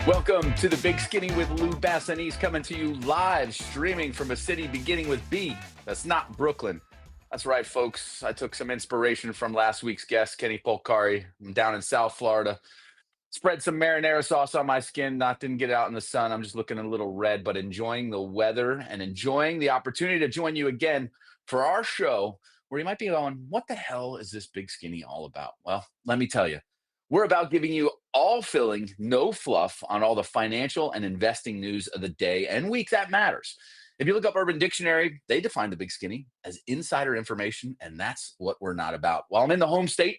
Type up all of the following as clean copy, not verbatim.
Welcome to the Big Skinny with Lou Bassanese, coming to you live streaming from a city beginning with B. That's not Brooklyn. That's right, folks. I took some inspiration from last week's guest, Kenny Polcari. I'm down in South Florida. Spread some marinara sauce on my skin. Didn't get out in the sun. I'm just looking a little red, but enjoying the weather and enjoying the opportunity to join you again for our show where you might be going, what the hell is this Big Skinny all about? Well, let me tell you. We're about giving you all filling, no fluff on all the financial and investing news of the day and week that matters. If you look up Urban Dictionary, they define the Big Skinny as insider information, and that's what we're not about. While I'm in the home state,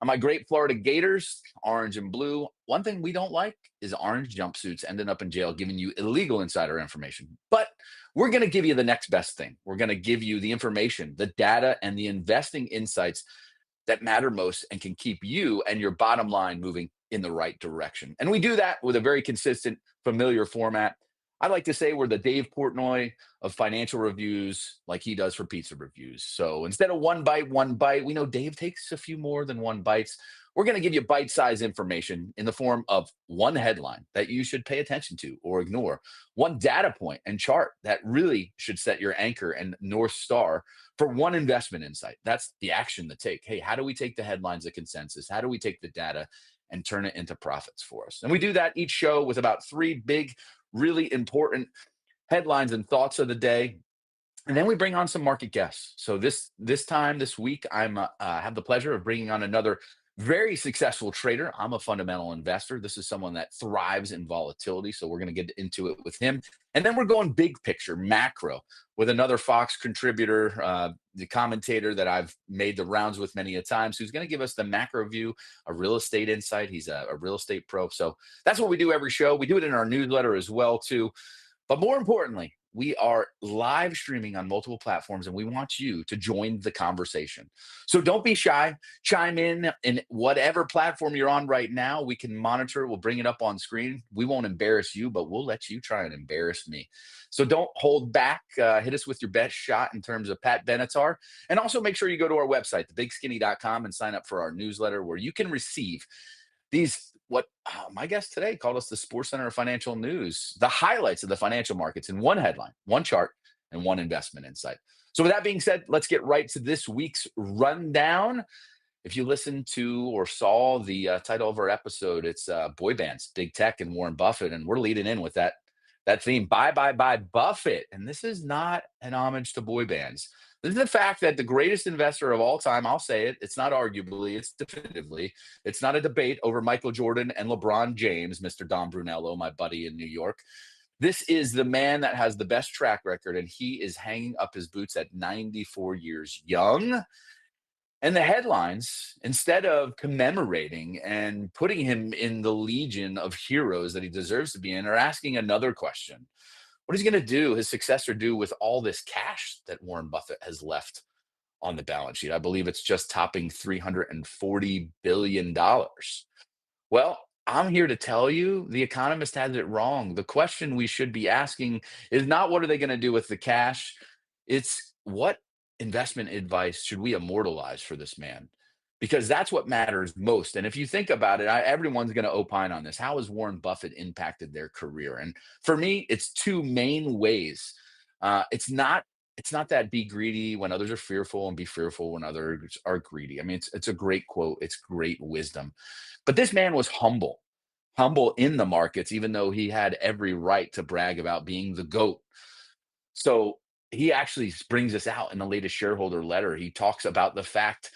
on my great Florida Gators, orange and blue, one thing we don't like is orange jumpsuits ending up in jail giving you illegal insider information. But we're going to give you the next best thing. We're going to give you the information, the data, and the investing insights that matter most and can keep you and your bottom line moving in the right direction. And we do that with a very consistent, familiar format. I like to say we're the Dave Portnoy of financial reviews, like he does for pizza reviews. So instead of one bite, we know Dave takes a few more than one bites. We're going to give you bite-sized information in the form of one headline that you should pay attention to or ignore, one data point and chart that really should set your anchor and North Star for one investment insight. That's the action to take. Hey, how do we take the headlines of consensus? How do we take the data and turn it into profits for us? And we do that each show with about three big, really important headlines and thoughts of the day. And then we bring on some market guests. So this week, I'm have the pleasure of bringing on another very successful trader. I'm a fundamental investor. This is someone that thrives in volatility. So we're going to get into it with him. And then we're going big picture, macro, with another Fox contributor, the commentator that I've made the rounds with many a times, who's going to give us the macro view, a real estate insight. He's a real estate pro. So that's what we do every show. We do it in our newsletter as well, too. But more importantly, we are live streaming on multiple platforms and we want you to join the conversation. So don't be shy. Chime in whatever platform you're on right now. We can monitor it. We'll bring it up on screen. We won't embarrass you, but we'll let you try and embarrass me. So don't hold back. Hit us with your best shot in terms of Pat Benatar. And also make sure you go to our website, thebigskinny.com, and sign up for our newsletter where you can receive these my guest today called us the Sports Center of Financial News, the highlights of the financial markets in one headline, one chart, and one investment insight. So with that being said, let's get right to this week's rundown. If you listened to or saw the title of our episode, it's boy bands, big tech, and Warren Buffett, and we're leading in with that theme. Bye Buffett, and this is not an homage to boy bands. This is the fact that the greatest investor of all time, I'll say it, it's not arguably, it's definitively, it's not a debate over Michael Jordan and LeBron James, Mr. Don Brunello, my buddy in New York. This is the man that has the best track record, and he is hanging up his boots at 94 years young. And the headlines, instead of commemorating and putting him in the legion of heroes that he deserves to be in, are asking another question. What is he going to do, his successor do with all this cash that Warren Buffett has left on the balance sheet? I believe it's just topping $340 billion. Well, I'm here to tell you the economist has it wrong. The question we should be asking is not what are they going to do with the cash? It's what investment advice should we immortalize for this man? Because that's what matters most. And if you think about it, everyone's going to opine on this. How has Warren Buffett impacted their career? And for me, it's two main ways. It's not that be greedy when others are fearful and be fearful when others are greedy. I mean, it's a great quote. It's great wisdom. But this man was humble in the markets, even though he had every right to brag about being the GOAT. So he actually brings this out in the latest shareholder letter. He talks about the fact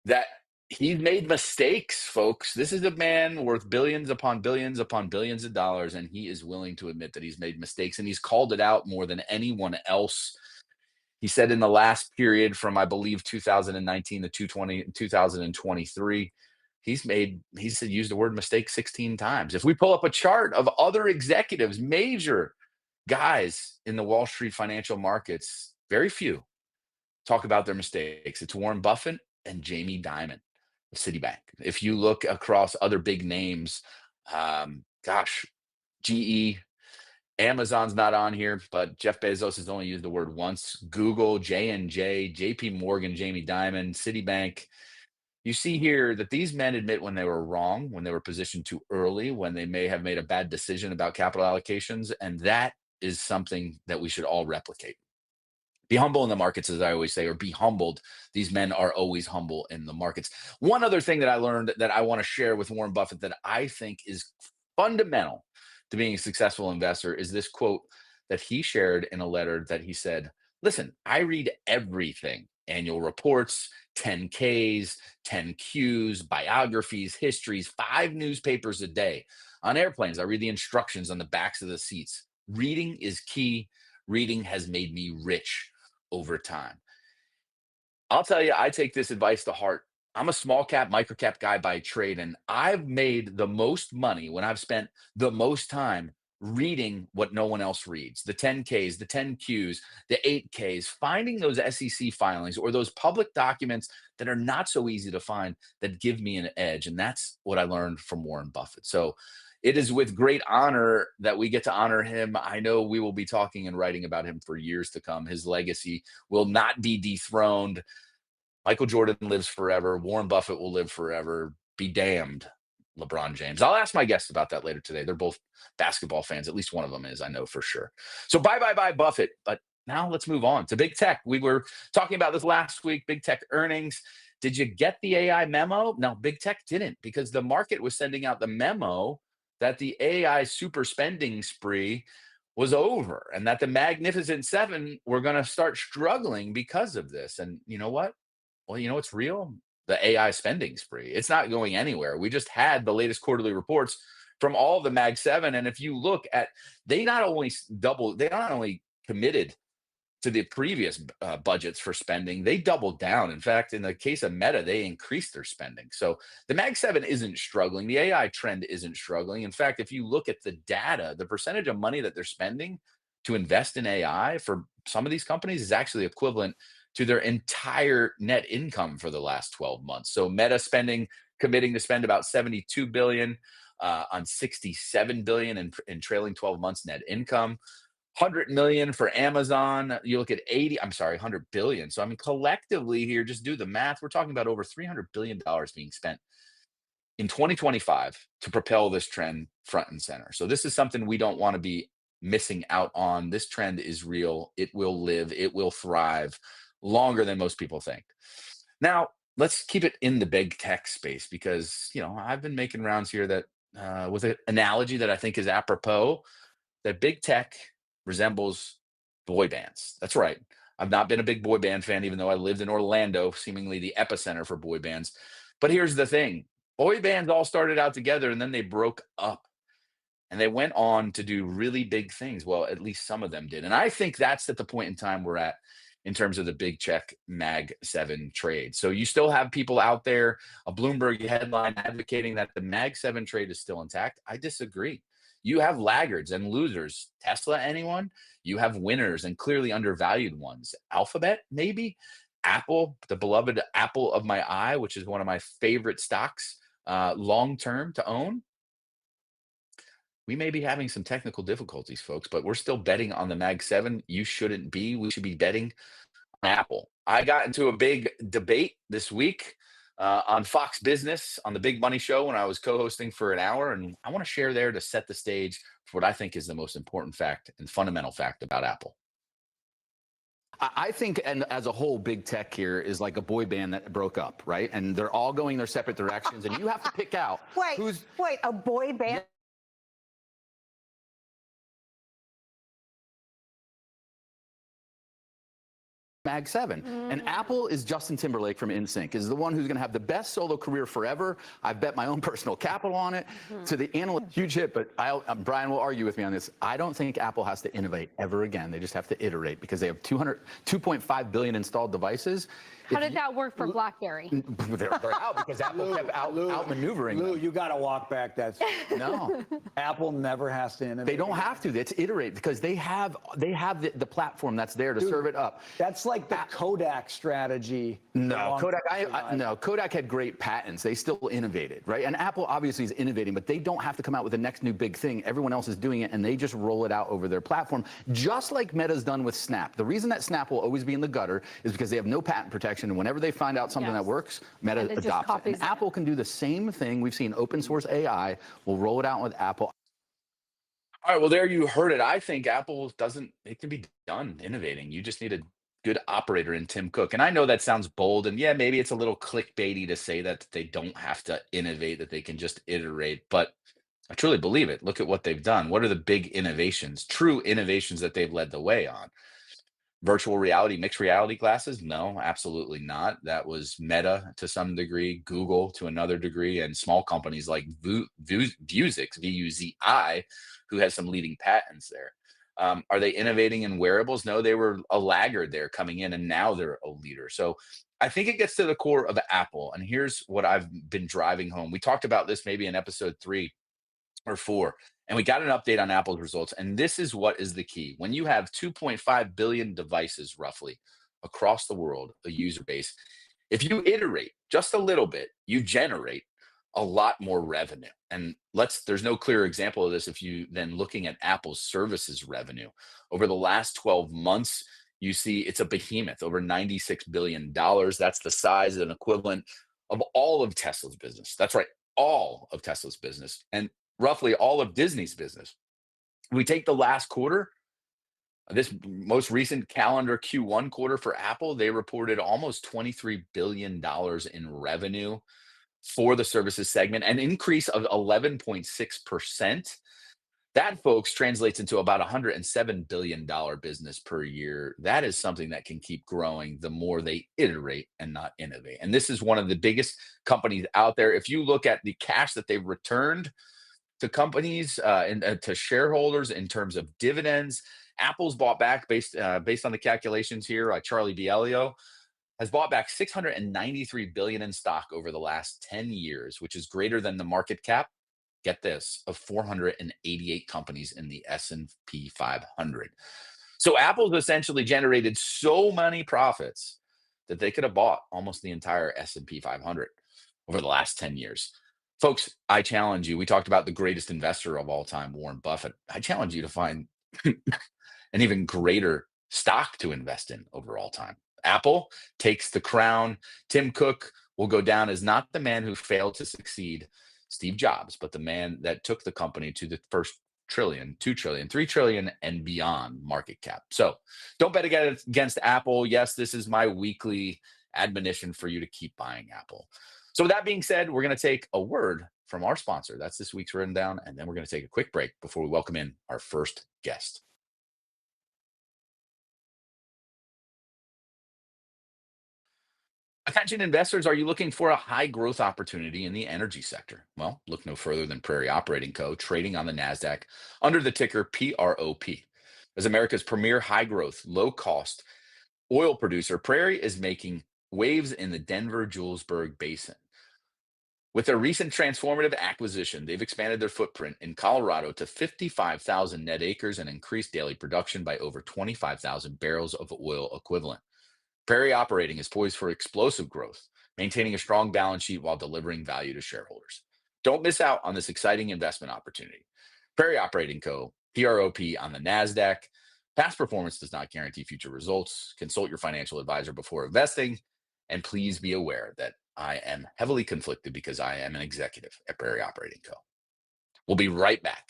that he's made mistakes, folks. This is a man worth billions upon billions upon billions of dollars, and he is willing to admit that he's made mistakes, and he's called it out more than anyone else. He said in the last period from, I believe, 2019 to 2023, he's used the word mistake 16 times. If we pull up a chart of other executives, major guys in the Wall Street financial markets, very few talk about their mistakes. It's Warren Buffett and Jamie Dimon of Citibank. If you look across other big names, GE, Amazon's not on here, but Jeff Bezos has only used the word once. Google, J&J, JP Morgan, Jamie Dimon, Citibank. You see here that these men admit when they were wrong, when they were positioned too early, when they may have made a bad decision about capital allocations. And that is something that we should all replicate. Be humble in the markets, as I always say, or be humbled. These men are always humble in the markets. One other thing that I learned that I want to share with Warren Buffett that I think is fundamental to being a successful investor is this quote that he shared in a letter that he said, listen, I read everything, annual reports, 10Ks, 10Qs, biographies, histories, 5 newspapers a day. On airplanes, I read the instructions on the backs of the seats. Reading is key. Reading has made me rich over time. I'll tell you, I take this advice to heart. I'm a small cap, micro cap guy by trade, and I've made the most money when I've spent the most time reading what no one else reads, the 10Ks, the 10Qs, the 8Ks, finding those SEC filings or those public documents that are not so easy to find that give me an edge. And that's what I learned from Warren Buffett. So it is with great honor that we get to honor him. I know we will be talking and writing about him for years to come. His legacy will not be dethroned. Michael Jordan lives forever. Warren Buffett will live forever. Be damned, LeBron James. I'll ask my guests about that later today. They're both basketball fans. At least one of them is, I know for sure. So bye, Buffett. But now let's move on to big tech. We were talking about this last week, big tech earnings. Did you get the AI memo? No, big tech didn't, because the market was sending out the memo that the AI super spending spree was over and that the Magnificent Seven were going to start struggling because of this. And you know what? Well, you know what's real? The AI spending spree. It's not going anywhere. We just had the latest quarterly reports from all the Mag 7. And if you look at, they not only committed to the previous budgets for spending, they doubled down. In fact, in the case of Meta, they increased their spending. So the Mag 7 isn't struggling. The AI trend isn't struggling. In fact, if you look at the data, the percentage of money that they're spending to invest in AI for some of these companies is actually equivalent to their entire net income for the last 12 months. So Meta committing to spend about 72 billion on 67 billion in trailing 12 months net income. 100 million for Amazon. You look at 100 billion. So I mean, collectively here, just do the math. We're talking about over $300 billion being spent in 2025 to propel this trend front and center. So this is something we don't want to be missing out on. This trend is real. It will live. It will thrive longer than most people think. Now, let's keep it in the big tech space because, I've been making rounds here that with an analogy that I think is apropos, that big tech resembles boy bands. That's right. I've not been a big boy band fan, even though I lived in Orlando, seemingly the epicenter for boy bands. But here's the thing. Boy bands all started out together and then they broke up and they went on to do really big things. Well, at least some of them did. And I think that's at the point in time we're at in terms of the big check Mag 7 trade. So you still have people out there, a Bloomberg headline advocating that the Mag 7 trade is still intact. I disagree. You have laggards and losers. Tesla, anyone? You have winners and clearly undervalued ones. Alphabet, maybe. Apple, the beloved apple of my eye, which is one of my favorite stocks long-term to own. We may be having some technical difficulties, folks, but we're still betting on the Mag 7. You shouldn't be. We should be betting on Apple. I got into a big debate this week on Fox Business on the Big Money Show when I was co-hosting for an hour. And I want to share there to set the stage for what I think is the most important fact and fundamental fact about Apple. I think, and as a whole, big tech here is like a boy band that broke up, right? And they're all going their separate directions, and you have to pick out Wait, a boy band? Mag 7. And Apple is Justin Timberlake from NSYNC, is the one who's going to have the best solo career forever. I've bet my own personal capital on it. To the analyst, huge hit, but Brian will argue with me on this. I don't think Apple has to innovate ever again. They just have to iterate because they have 2.5 billion installed devices. How did that work for BlackBerry? They're out because Apple kept outmaneuvering Lou, them. you got to walk back that. No. Apple never has to innovate. They don't have to. It's iterate because they have the platform that's there to serve it up. That's like the Kodak strategy. No, Kodak had great patents. They still innovated, right? And Apple obviously is innovating, but they don't have to come out with the next new big thing. Everyone else is doing it, and they just roll it out over their platform, just like Meta's done with Snap. The reason that Snap will always be in the gutter is because they have no patent protection. direction. And whenever they find out something that works, Meta And it just adopts it. copies And it. Apple can do the same thing. We've seen open source AI. We'll roll it out with Apple. All right, well, there you heard it. I think Apple doesn't, it can be done innovating. You just need a good operator in Tim Cook. And I know that sounds bold. And yeah, maybe it's a little clickbaity to say that they don't have to innovate, that they can just iterate. But I truly believe it. Look at what they've done. What are the big innovations, true innovations that they've led the way on? Virtual reality, mixed reality glasses? No, absolutely not. That was Meta to some degree, Google to another degree, and small companies like Vuzix, VUZI, who has some leading patents there. Are they innovating in wearables? No, they were a laggard there coming in, and now they're a leader. So I think it gets to the core of Apple. And here's what I've been driving home. We talked about this maybe in episode 3 or 4, and we got an update on Apple's results. And this is what is the key. When you have 2.5 billion devices roughly across the world, a user base, if you iterate just a little bit, you generate a lot more revenue. And there's no clearer example of this if you then looking at Apple's services revenue. Over the last 12 months, you see it's a behemoth, over $96 billion. That's the size and equivalent of all of Tesla's business. That's right, all of Tesla's business. And roughly all of Disney's business. We take the last quarter, this most recent calendar Q1 quarter for Apple, they reported almost $23 billion in revenue for the services segment, an increase of 11.6%. That, folks, translates into about $107 billion business per year. That is something that can keep growing the more they iterate and not innovate. And this is one of the biggest companies out there. If you look at the cash that they've returned to companies and to shareholders in terms of dividends, Apple's bought back based on the calculations here. Charlie Bielio has bought back 693 billion in stock over the last 10 years, which is greater than the market cap. Get this, of 488 companies in the S&P 500. So Apple's essentially generated so many profits that they could have bought almost the entire S&P 500 over the last 10 years. Folks, I challenge you. We talked about the greatest investor of all time, Warren Buffett. I challenge you to find an even greater stock to invest in over all time. Apple takes the crown. Tim Cook will go down as not the man who failed to succeed Steve Jobs, but the man that took the company to the first trillion, 2 trillion, 3 trillion, and beyond market cap. So don't bet against Apple. Yes, this is my weekly admonition for you to keep buying Apple. So with that being said, we're going to take a word from our sponsor. That's this week's rundown. And then we're going to take a quick break before we welcome in our first guest. Attention investors, are you looking for a high growth opportunity in the energy sector? Well, look no further than Prairie Operating Co, trading on the NASDAQ under the ticker PROP. As America's premier high growth, low cost oil producer, Prairie is making waves in the Denver-Julesburg basin. With their recent transformative acquisition, they've expanded their footprint in Colorado to 55,000 net acres and increased daily production by over 25,000 barrels of oil equivalent. Prairie Operating is poised for explosive growth, maintaining a strong balance sheet while delivering value to shareholders. Don't miss out on this exciting investment opportunity. Prairie Operating Co, PROP on the NASDAQ. Past performance does not guarantee future results. Consult your financial advisor before investing. And please be aware that I am heavily conflicted because I am an executive at Prairie Operating Co. We'll be right back.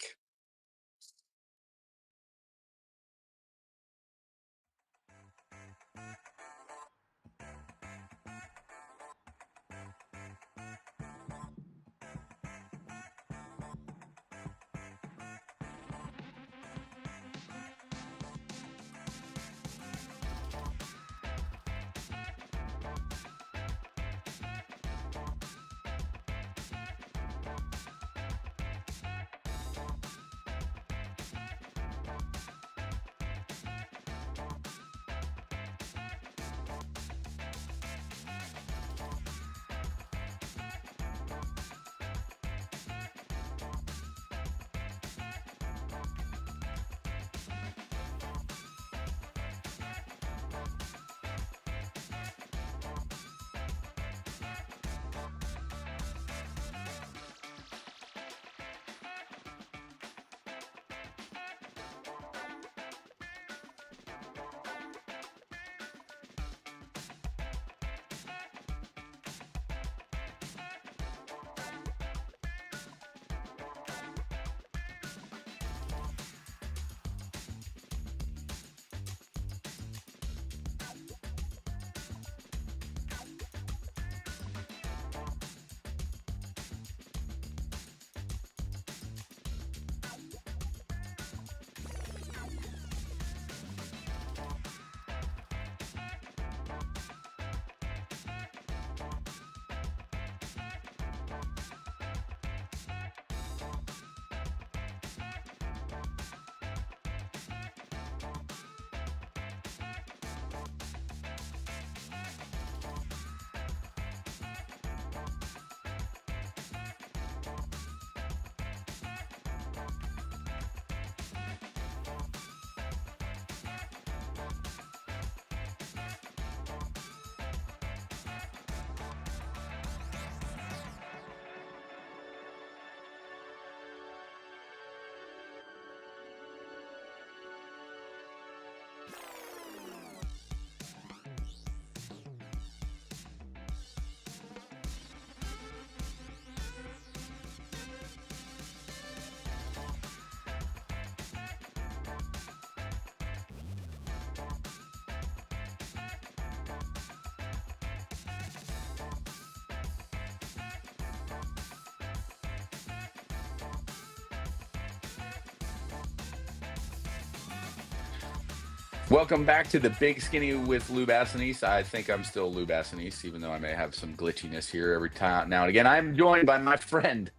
Welcome back to the Big Skinny with Lou Bassanese. I think I'm still Lou Bassanese, even though I may have some glitchiness here every time now and again. I'm joined by my friend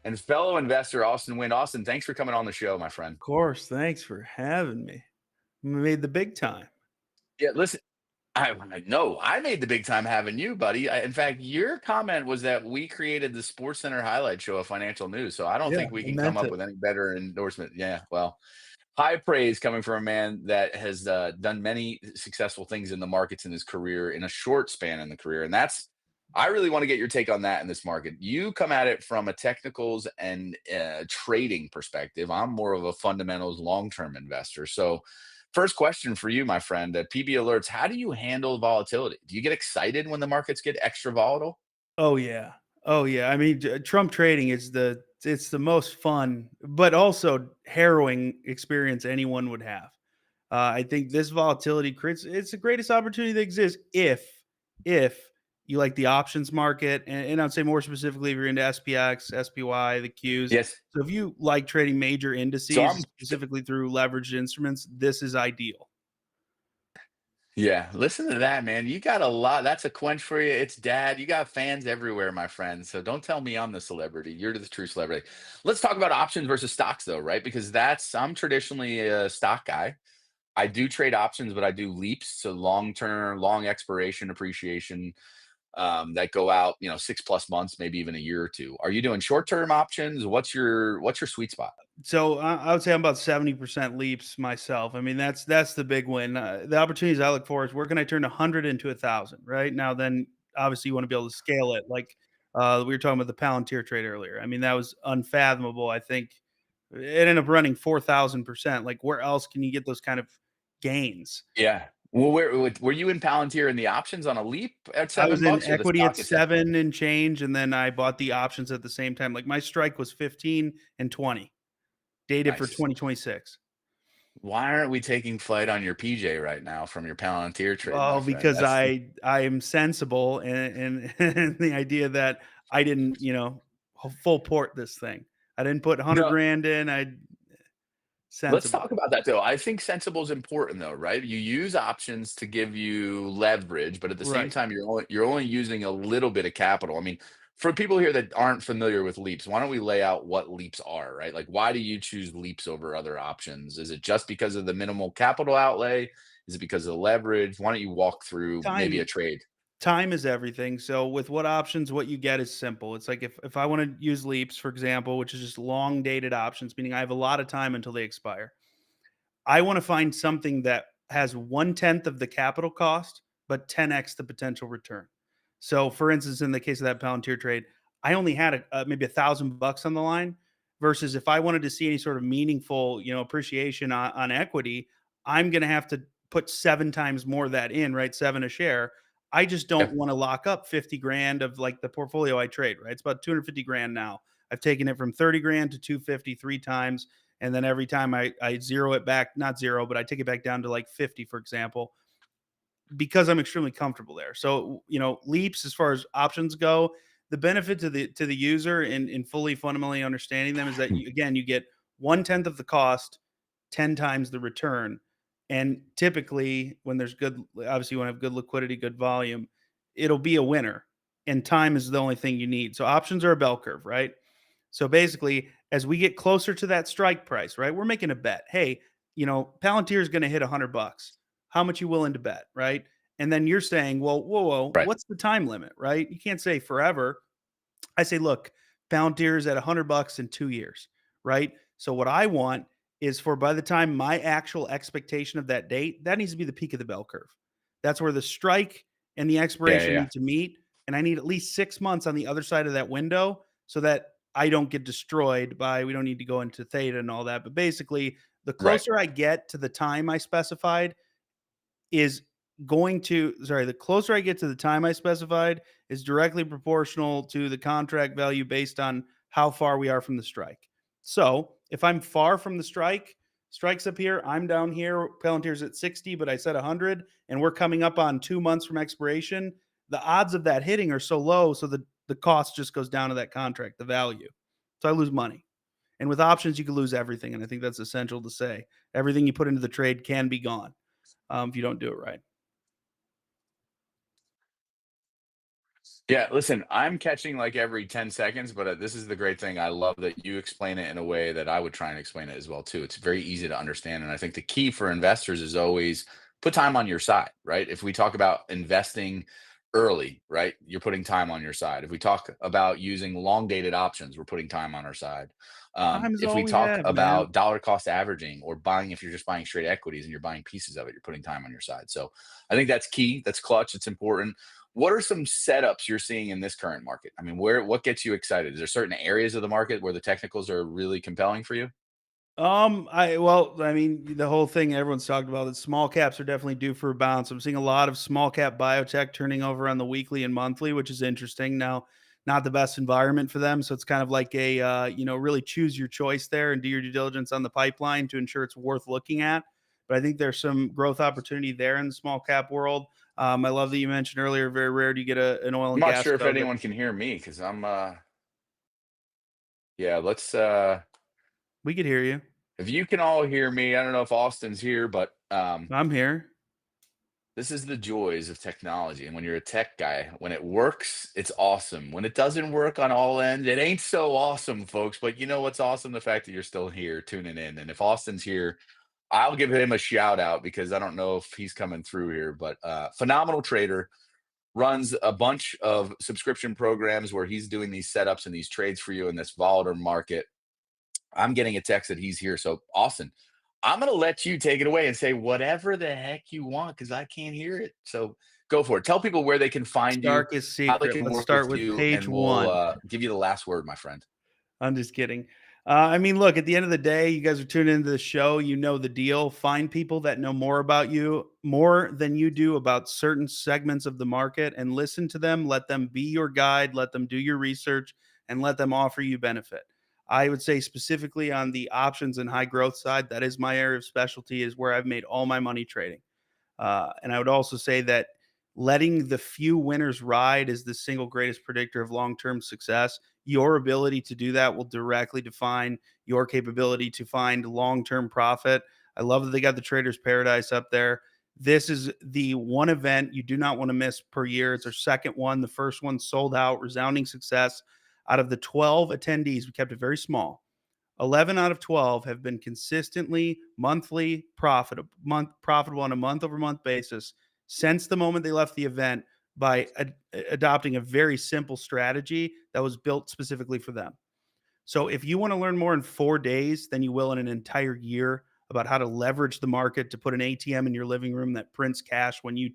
and fellow investor, Austin Wynn. Austin, thanks for coming on the show, my friend. Of course. Thanks for having me. We made the big time. Yeah, listen, I know I made the big time having you, buddy. In fact, your comment was that we created the Sports Center highlight show of financial news. So I don't Yeah, think we I can come meant up it. with any better endorsement. Yeah, well, high praise coming from a man that has done many successful things in the markets in his career in a short span in the career. And I really want to get your take on that in this market. You come at it from a technicals and trading perspective. I'm more of a fundamentals long term investor. So, first question for you, my friend, PB Alerts, how do you handle volatility? Do you get excited when the markets get extra volatile? Oh yeah. Oh yeah. I mean, Trump trading is it's the most fun, but also harrowing experience anyone would have. I think this volatility creates it's the greatest opportunity that exists if you like the options market, and I'd say more specifically if you're into SPX, SPY, the Qs. Yes. So if you like trading major So indices I'm specifically through leveraged instruments, this is ideal. Yeah, listen to that, man. You got a lot. That's a quench for you. It's dad. You got fans everywhere, my friend. So don't tell me I'm the celebrity. You're the true celebrity. Let's talk about options versus stocks, though, right? Because I'm traditionally a stock guy. I do trade options, but I do leaps, so long term, long expiration appreciation that go out, 6+ months, maybe even a year or two. Are you doing short term options? What's your sweet spot? So I would say I'm about 70% leaps myself. I mean, that's the big win. The opportunities I look for is where can I turn 100 into 1,000, right? Now, then obviously you want to be able to scale it. Like we were talking about the Palantir trade earlier. I mean, that was unfathomable. I think it ended up running 4,000%. Like, where else can you get those kind of gains? Yeah. Well, were you in Palantir in the options on a leap at I was in $7 or the equity at stock at 7? 7 and change, and then I bought the options at the same time. Like, my strike was 15 and 20, dated for Nice. 2026. Why aren't we taking flight on your PJ right now from your Palantir trade, my Oh, friend? because I am sensible and the idea that I didn't, full port this thing. I didn't put 100 No. grand in. Let's Sensible. talk about that though. I think sensible is important though, right? You use options to give you leverage, but at the same Right. time, you're only using a little bit of capital. I mean, for people here that aren't familiar with leaps, why don't we lay out what leaps are, right? Like, why do you choose leaps over other options? Is it just because of the minimal capital outlay? Is it because of the leverage? Why don't you walk through maybe a Time trade? time is everything. So with what options, what you get is simple. It's like if I want to use leaps, for example, which is just long dated options, meaning I have a lot of time until they expire. I want to find something that has 1/10 of the capital cost, but 10x the potential return. So, for instance, in the case of that Palantir trade, I only had maybe $1,000 on the line. Versus if I wanted to see any sort of meaningful, appreciation on equity, I'm going to have to put 7 times more of that in, right? 7 a share. I just Yeah, don't want to lock up 50 grand of like the portfolio I trade, right? It's about 250 grand now. I've taken it from 30 grand to 250 3 times. And then every time I zero it back, not zero, but I take it back down to like 50, for example, because I'm extremely comfortable there. So, leaps as far as options go, the benefit to the user in fully fundamentally understanding them is that you get 1/10 of the cost, 10 times the return. And typically when there's good, obviously you want to have good liquidity, good volume, it'll be a winner. And time is the only thing you need. So options are a bell curve, right? So basically, as we get closer to that strike price, right, we're making a bet. Hey, Palantir is going to hit $100. How much you willing to bet, right? And then you're saying, well, whoa, right. what's the time limit, right? You can't say forever. I say, look, Palantir is at $100 in 2 years, right? So what I want is for by the time my actual expectation of that date, that needs to be the peak of the bell curve. That's where the strike and the Yeah, yeah, expiration yeah. need to meet. And I need at least 6 months on the other side of that window so that I don't get destroyed by, we don't need to go into theta and all that. But basically, the Right. closer I get to the time I specified, is the closer I get to the time I specified is directly proportional to the contract value based on how far we are from the strike. So if I'm far from the strike's up here, I'm down here, Palantir's at 60, but I said 100, and we're coming up on 2 months from expiration. The odds of that hitting are so low, so the cost just goes down to that contract, the value. So I lose money. And with options, you can lose everything. And I think that's essential to say. Everything you put into the trade can be gone if you don't do it right. Yeah, listen, I'm catching like every 10 seconds, but this is the great thing. I love that you explain it in a way that I would try and explain it as well too. It's very easy to understand, and I think the key for investors is always put time on your side, right? If we talk about investing early, right? You're putting time on your side. If we talk about using long dated options, we're putting time on our side. Time is If all we we talk have, man. about dollar cost averaging or buying, if you're just buying straight equities and you're buying pieces of it, you're putting time on your side. So I think that's key. That's clutch. It's important. What are some setups you're seeing in this current market? I mean, what gets you excited? Is there certain areas of the market where the technicals are really compelling for you? I mean, the whole thing everyone's talked about that small caps are definitely due for a bounce. I'm seeing a lot of small cap biotech turning over on the weekly and monthly, which is interesting. Now, not the best environment for them, so it's kind of like a really choose your choice there and do your due diligence on the pipeline to ensure it's worth looking at. But I think there's some growth opportunity there in the small cap world. I love that you mentioned earlier. Very rare do you get an oil I'm and not gas sure if co that anyone can hear me because I'm yeah, let's we could hear you. if you can all hear me, I don't know if Austin's here, but I'm here. this is the joys of technology. And when you're a tech guy, when it works, it's awesome. When it doesn't work on all ends, it ain't so awesome, folks. But you know what's awesome? The fact that you're still here tuning in. And if Austin's here, I'll give him a shout out because I don't know if he's coming through here, but phenomenal trader, runs a bunch of subscription programs where he's doing these setups and these trades for you in this volatile market. I'm getting a text that he's here. So, Austin, I'm going to let you take it away and say whatever the heck you want because I can't hear it. So, go for it. Tell people where they can find you, Darkest how they secret. can Let's work start with with you, page and we'll one. give you the last word, my friend. I'm just kidding. I mean, look, at the end of the day, you guys are tuning into the show. You know the deal. Find people that know more about you, more than you do about certain segments of the market, and listen to them. Let them be your guide. Let them do your research and let them offer you benefit. I would say specifically on the options and high growth side, that is my area of specialty, is where I've made all my money trading. And I would also say that letting the few winners ride is the single greatest predictor of long term success. Your ability to do that will directly define your capability to find long term profit. I love that they got the Trader's Paradise up there. This is the one event you do not want to miss per year. It's our second one. The first one sold out, resounding success. Out of the 12 attendees, we kept it very small. 11 out of 12 have been consistently monthly profitable on a month over month basis since the moment they left the event by adopting a very simple strategy that was built specifically for them. So if you want to learn more in 4 days than you will in an entire year about how to leverage the market to put an ATM in your living room that prints cash when you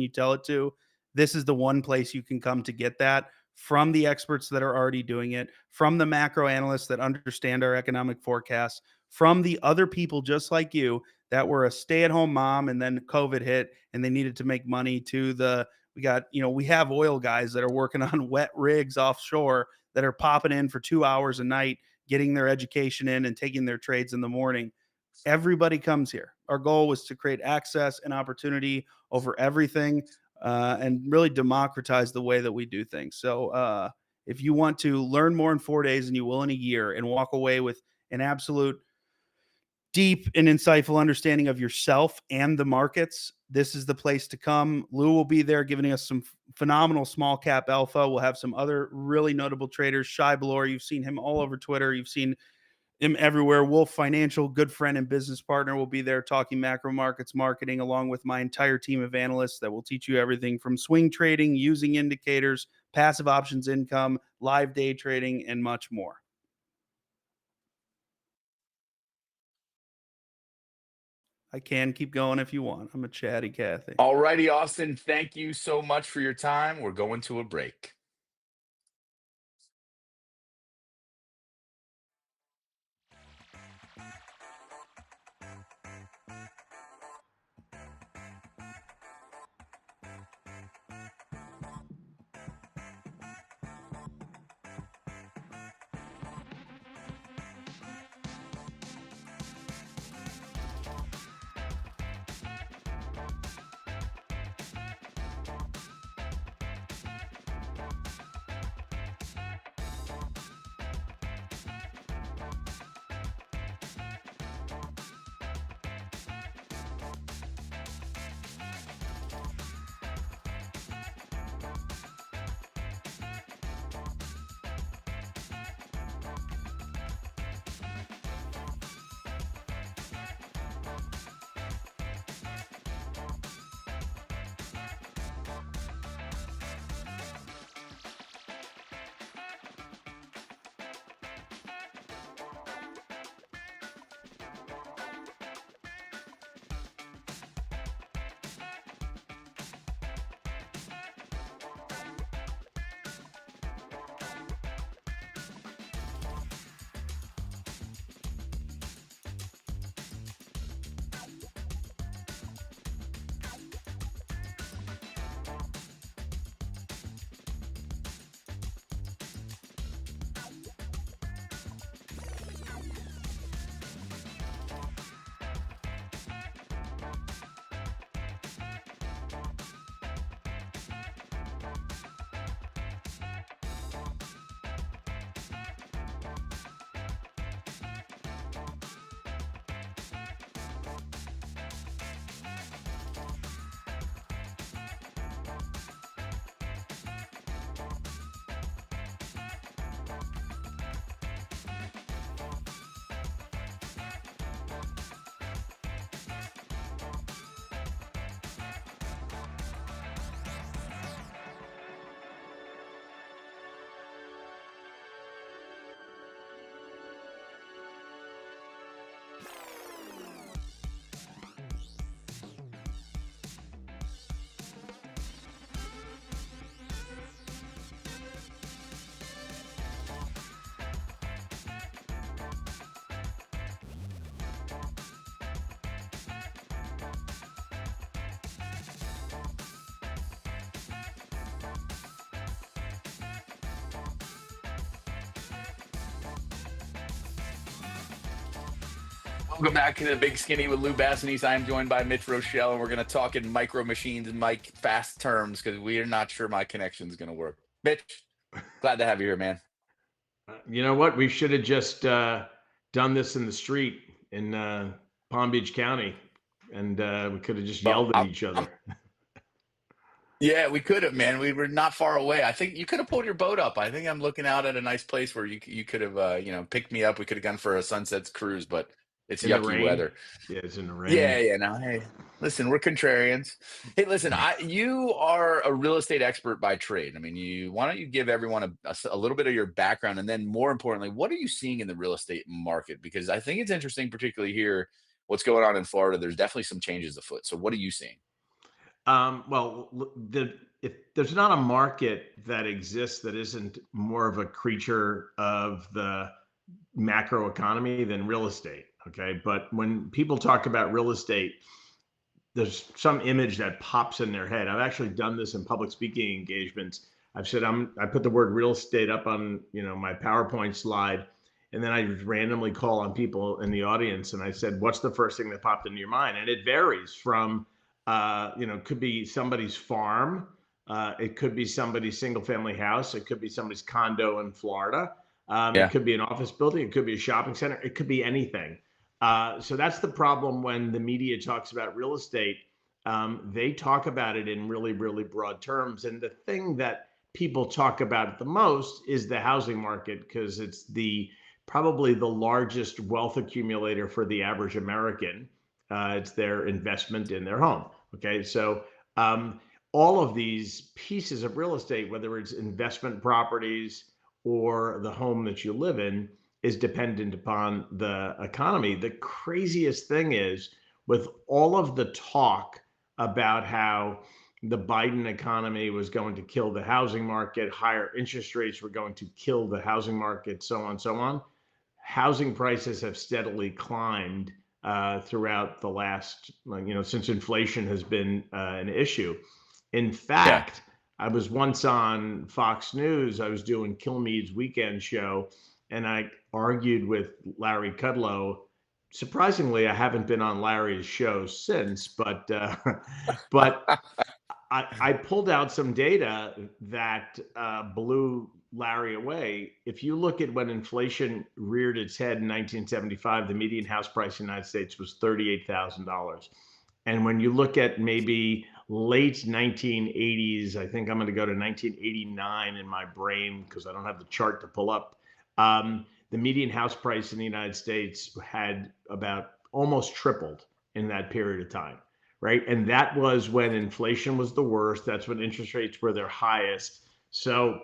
tell it to, this is the one place you can come to get that from the experts that are already doing it, from the macro analysts that understand our economic forecasts, from the other people just like you that were a stay-at-home mom and then COVID hit and they needed to make money, to the we have oil guys that are working on wet rigs offshore that are popping in for 2 hours a night, getting their education in and taking their trades in the morning. Everybody comes here. Our goal was to create access and opportunity over everything, and really democratize the way that we do things. So if you want to learn more in 4 days than you will in a year and walk away with an absolute deep and insightful understanding of yourself and the markets, this is the place to come. Lou will be there giving us some phenomenal small cap alpha. We'll have some other really notable traders. Shai Balor, you've seen him all over Twitter. You've seen him everywhere. Wolf Financial, good friend and business partner, will be there talking macro markets marketing, along with my entire team of analysts that will teach you everything from swing trading, using indicators, passive options income, live day trading, and much more. I can keep going if you want. I'm a chatty Cathy. All righty, Austin. Thank you so much for your time. We're going to a break. Welcome back to the Big Skinny with Lou Bassanese. I am joined by Mitch Rochelle, and we're going to talk in micro machines and fast terms because we are not sure my connection is going to work. Mitch, glad to have you here, man. You know what? We should have just done this in the street in Palm Beach County, and we could have just yelled at each other. Yeah, we could have, man. We were not far away. I think you could have pulled your boat up. I think I'm looking out at a nice place where you could have picked me up. We could have gone for a sunset cruise, but it's In the yucky rain. weather. Yeah, it's in the rain. Yeah. No, hey, listen, we're contrarians. Hey, listen, you are a real estate expert by trade. I mean, why don't you give everyone a little bit of your background, and then more importantly, what are you seeing in the real estate market? Because I think it's interesting, particularly here, what's going on in Florida. There's definitely some changes afoot. So what are you seeing? Well, if there's not a market that exists that isn't more of a creature of the macro economy than real estate. Okay. But when people talk about real estate, there's some image that pops in their head. I've actually done this in public speaking engagements. I've said, I put the word real estate up on, my PowerPoint slide. And then I randomly call on people in the audience. And I said, what's the first thing that popped into your mind? And it varies from, could be somebody's farm. It could be somebody's single family house. It could be somebody's condo in Florida. It could be an office building. It could be a shopping center. It could be anything. So that's the problem when the media talks about real estate. They talk about it in really, really broad terms. And the thing that people talk about the most is the housing market, because it's probably the largest wealth accumulator for the average American. It's their investment in their home. Okay. So all of these pieces of real estate, whether it's investment properties or the home that you live in, is dependent upon the economy. The craziest thing is, with all of the talk about how the Biden economy was going to kill the housing market, higher interest rates were going to kill the housing market, so on, so on, housing prices have steadily climbed throughout the last, since inflation has been an issue. In fact, I was once on Fox News. I was doing Kilmeade's weekend show, and I argued with Larry Kudlow. Surprisingly, I haven't been on Larry's show since, but I pulled out some data that blew Larry away. If you look at when inflation reared its head in 1975, the median house price in the United States was $38,000. And when you look at maybe late 1980s, I think I'm going to go to 1989 in my brain because I don't have the chart to pull up. The median house price in the United States had about almost tripled in that period of time, right? And that was when inflation was the worst. That's when interest rates were their highest. So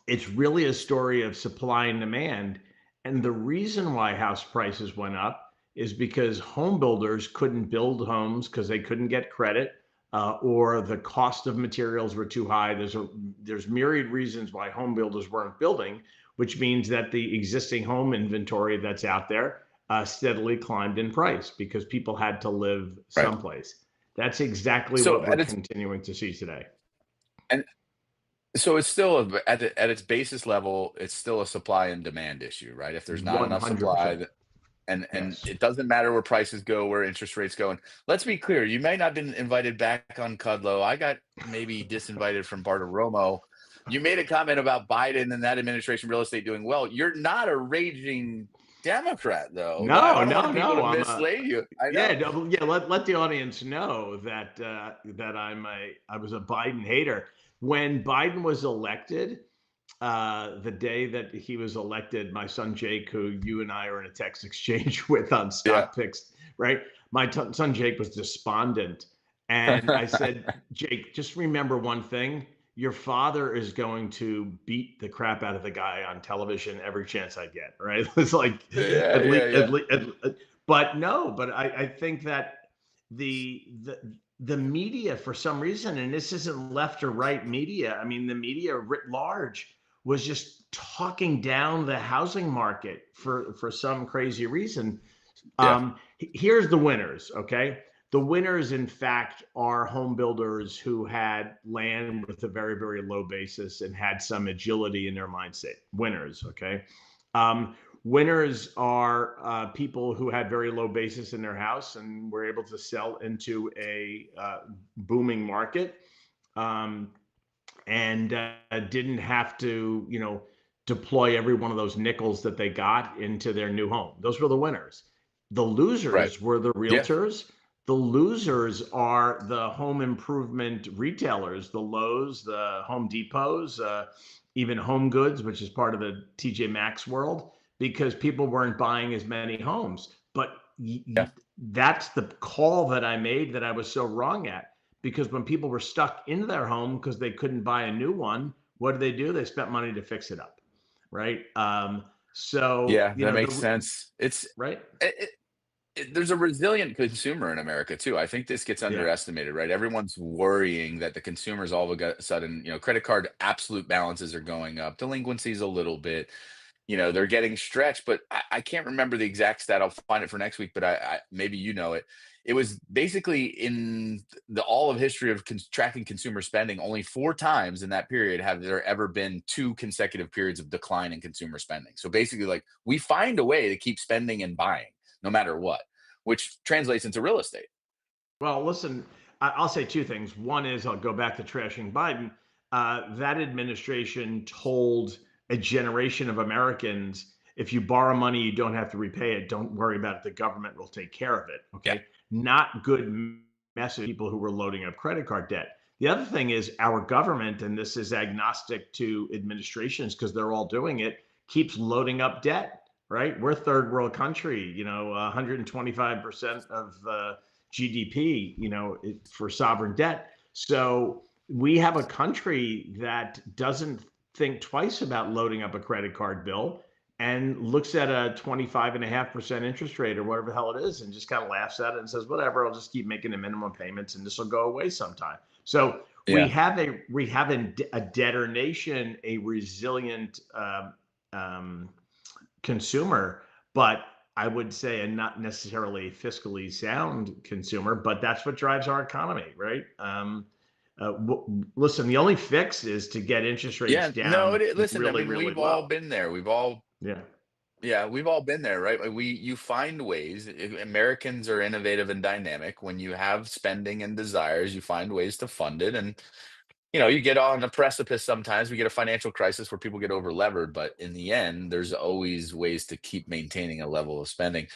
it's really a story of supply and demand. And the reason why house prices went up is because home builders couldn't build homes because they couldn't get credit, or the cost of materials were too high. There's myriad reasons why home builders weren't building, which means that the existing home inventory that's out there steadily climbed in price because people had to live someplace. That's exactly what we're continuing to see today. And so it's still at its basis level, it's still a supply and demand issue, right? If there's not enough supply, and it doesn't matter where prices go, where interest rates go. And let's be clear, you may not have been invited back on Kudlow. I got maybe disinvited from Bartiromo. You made a comment about Biden and that administration real estate doing well. You're not a raging Democrat, though. No. I'm mislead you. I know. Let the audience know that I was a Biden hater. When Biden was elected, the day that he was elected, my son Jake, who you and I are in a text exchange with on stock picks, right? My son Jake was despondent, and I said, Jake, just remember one thing. Your father is going to beat the crap out of the guy on television every chance I get, right? It's like, but I think that the media, for some reason, and this isn't left or right media, I mean, the media writ large was just talking down the housing market for some crazy reason. Here's the winners, okay? The winners, in fact, are home builders who had land with a very, very low basis and had some agility in their mindset. Winners, okay? Winners are people who had very low basis in their house and were able to sell into a booming market, and didn't have to, deploy every one of those nickels that they got into their new home. Those were the winners. The Right. losers were the Yeah. realtors. The losers are the home improvement retailers, the Lowe's, the Home Depots, even Home Goods, which is part of the TJ Maxx world, because people weren't buying as many homes. But Yeah. that's the call that I made that I was so wrong at. Because when people were stuck in their home because they couldn't buy a new one, what did they do? They spent money to fix it up, right? So Yeah, that makes sense. right, There's a resilient consumer in America too. I think this gets yeah. underestimated, right? Everyone's worrying that the consumers all of a sudden, credit card absolute balances are going up, delinquencies a little bit, they're getting stretched. But I can't remember the exact stat. I'll find it for next week, but I maybe you know it. It was basically in the all of history of tracking consumer spending, only 4 times in that period have there ever been 2 consecutive periods of decline in consumer spending. So basically, like, we find a way to keep spending and buying no matter what, which translates into real estate. Well, listen, I'll say two things. One is I'll go back to trashing Biden. That administration told a generation of Americans, if you borrow money, you don't have to repay it. Don't worry about it. The government will take care of it. Yeah. Okay. Not good message to people who were loading up credit card debt. The other thing is our government, and this is agnostic to administrations because they're all doing it, keeps loading up debt, right? We're a third world country, 125% of GDP, for sovereign debt. So we have a country that doesn't think twice about loading up a credit card bill and looks at a 25.5% interest rate or whatever the hell it is and just kind of laughs at it and says, whatever, I'll just keep making the minimum payments and this will go away sometime. So we Yeah. have a debtor nation, a resilient consumer, but I would say a not necessarily fiscally sound consumer, but that's what drives our economy, right? Listen, the only fix is to get interest rates Yeah. No, down listen, I really, mean, really we've all low. been there. Yeah. Yeah, we've all been there, right? Like, you find ways. Americans are innovative and dynamic. When you have spending and desires, you find ways to fund it. And you get on a precipice sometimes. We get a financial crisis where people get over levered, but in the end, there's always ways to keep maintaining a level of spending.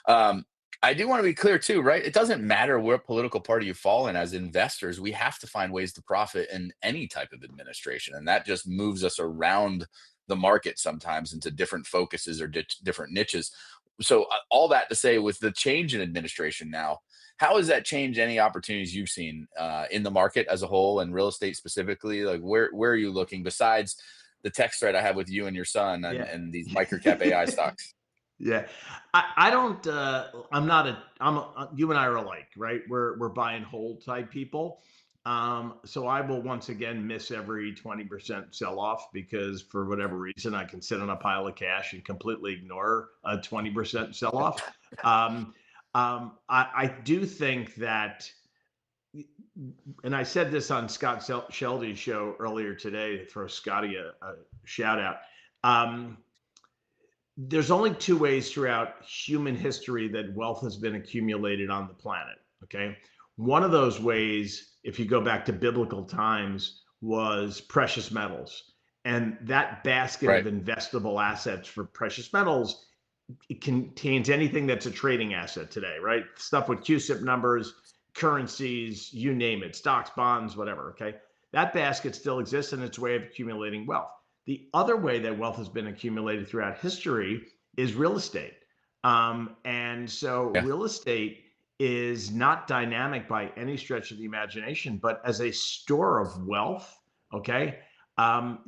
Um, I do want to be clear too, right? It doesn't matter what political party you fall in. As investors, we have to find ways to profit in any type of administration, and that just moves us around the market sometimes into different focuses or different niches. So, all that to say, with the change in administration now, how has that changed any opportunities you've seen in the market as a whole and real estate specifically? Like, where are you looking besides the text thread I have with you and your son Yeah. and these microcap AI stocks? Yeah. I don't, I'm not you and I are alike, right? We're buy and hold type people. So I will once again miss every 20% sell off because for whatever reason, I can sit on a pile of cash and completely ignore a 20% sell off. I do think that, and I said this on Scott Sheldy's show earlier today, to throw Scotty a shout out. There's only two ways throughout human history that wealth has been accumulated on the planet. Okay. One of those ways, if you go back to biblical times, was precious metals. And that basket of Right. investable assets for precious metals, it contains anything that's a trading asset today, right? Stuff with QSIP numbers, currencies, you name it, stocks, bonds, whatever. Okay. That basket still exists and it's a way of accumulating wealth. The other way that wealth has been accumulated throughout history is real estate. And so Yeah. real estate is not dynamic by any stretch of the imagination, but as a store of wealth, okay,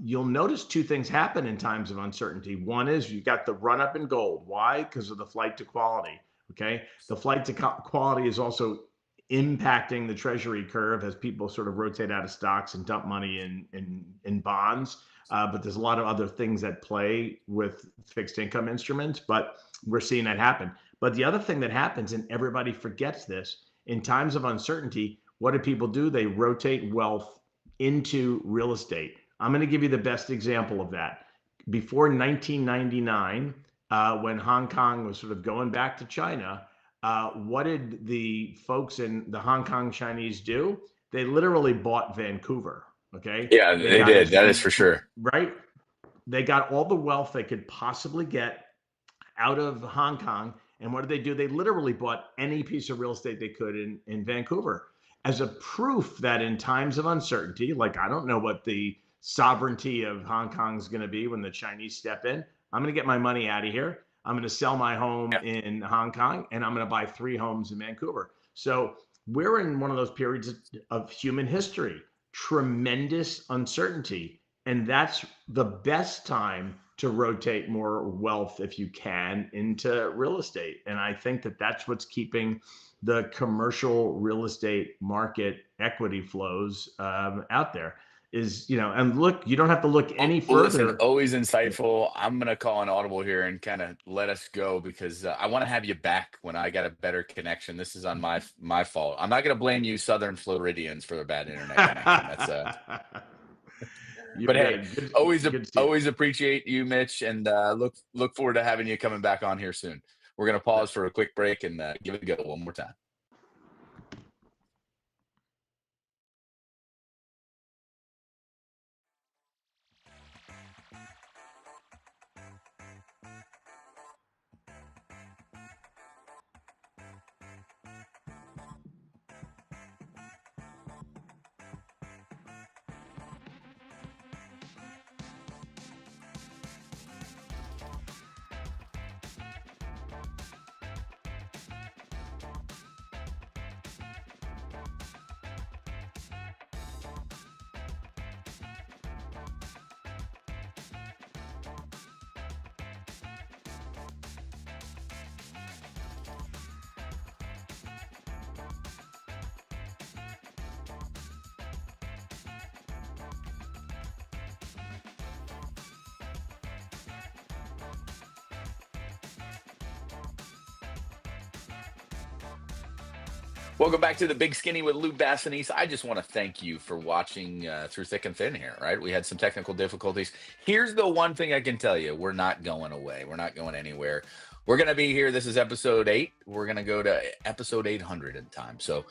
you'll notice two things happen in times of uncertainty. One is you got the run up in gold. Why? Because of the flight to quality. Okay. The flight to quality is also impacting the treasury curve as people sort of rotate out of stocks and dump money in bonds. But there's a lot of other things at play with fixed income instruments, but we're seeing that happen. But the other thing that happens, and everybody forgets this, in times of uncertainty, what do people do? They rotate wealth into real estate. I'm going to give you the best example of that. Before 1999, when Hong Kong was sort of going back to China, what did the folks in the Hong Kong Chinese do? They literally bought Vancouver. Okay. Yeah, they got did. as That is for sure. right. They got all the wealth they could possibly get out of Hong Kong. And what did they do? They literally bought any piece of real estate they could in Vancouver as a proof that in times of uncertainty, like I don't know what the sovereignty of Hong Kong is going to be when the Chinese step in. I'm going to get my money out of here. I'm going to sell my home in Hong Kong and I'm going to buy 3 homes in Vancouver. So we're in one of those periods of human history, tremendous uncertainty. And that's the best time to rotate more wealth, if you can, into real estate. And I think that that's what's keeping the commercial real estate market equity flows out there. Is, and look, you don't have to look any further. Listen, always insightful. I'm going to call an audible here and kind of let us go because I want to have you back when I got a better connection. This is on my fault. I'm not going to blame you Southern Floridians for the bad internet connection. That's but hey, always appreciate you, Mitch, and look forward to having you coming back on here soon. We're going to pause for a quick break and give it a go one more time. Welcome back to the Big Skinny with Lou Bassanese. I just want to thank you for watching through thick and thin here, right? We had some technical difficulties. Here's the one thing I can tell you. We're not going away. We're not going anywhere. We're going to be here. This is episode 8. We're going to go to episode 800 in time. So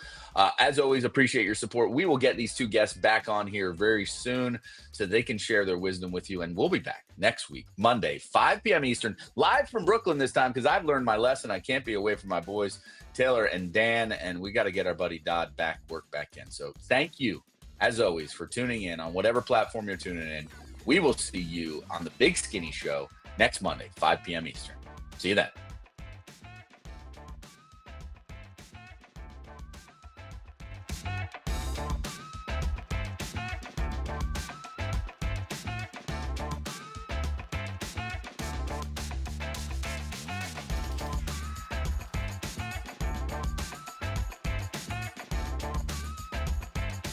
as always, appreciate your support. We will get these 2 guests back on here very soon so they can share their wisdom with you. And we'll be back next week, Monday, 5 p.m. Eastern, live from Brooklyn this time because I've learned my lesson. I can't be away from my boys, Taylor and Dan, and we got to get our buddy Dodd work back in. So thank you, as always, for tuning in on whatever platform you're tuning in. We will see you on the Big Skinny Show next Monday, 5 p.m. Eastern. See you then.